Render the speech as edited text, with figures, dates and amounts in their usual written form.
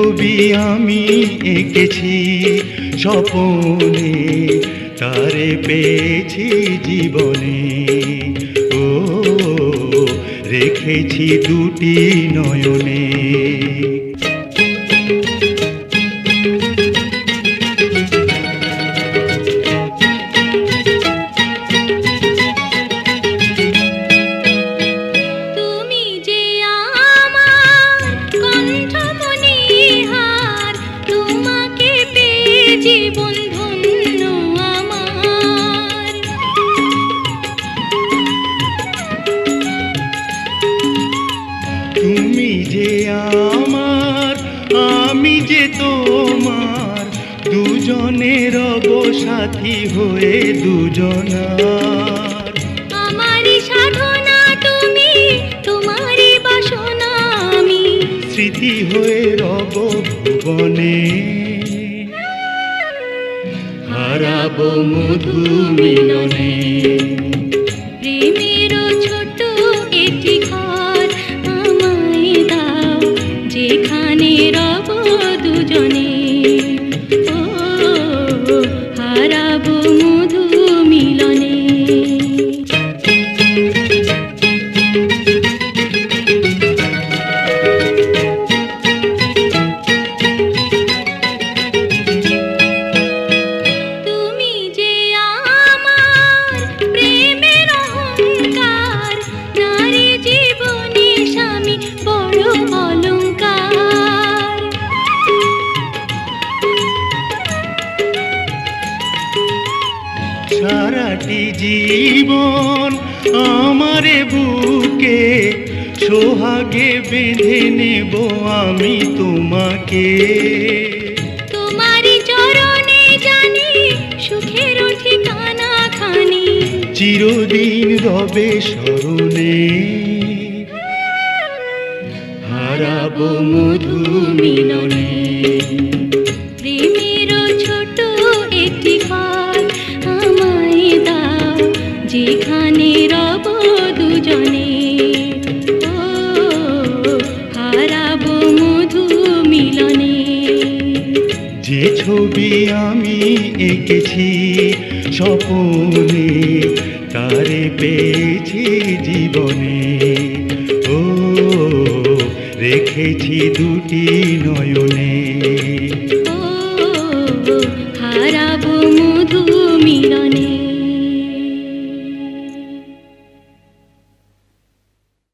ছবি আমি এঁকেছি স্বপনে, তারে পেয়েছি জীবনে। ও রেখেছি দুটি নয়নে। জীবন ধন্য আমার, তুমি যে আমার, আমি যে তোমার, দুজনের সাথী হয়ে দুজনার। আমারই সাধনা তুমি, তোমারই বাসনা আমি, স্মৃতি হয়ে রব ভুবনে। হারাবো মধু মিলনে। প্রেমের ছোট একটি ঘর আমায় দাও, যেখানে রব দুজনে। ও হারাবো মধু মিলনে। সারাটি জীবন আমারে বুকে সোহাগে বেঁধে নেব আমি তোমাকে। তোমারই চরণে জানি সুখের ঠিকানা খানি, চিরদিন রবে স্মরণে। হারাবো মধু মিলনে। প্রেমের ছোট একটি ঘর আমায় দাও, যেখানে রব দুজনে। ও হারাবো মধু মিলনে। যে ছবি আমি এঁকেছি স্বপনে, তারে পেয়েছি জীবনে। ও রেখেছি দুটি নয়নে। ও হারা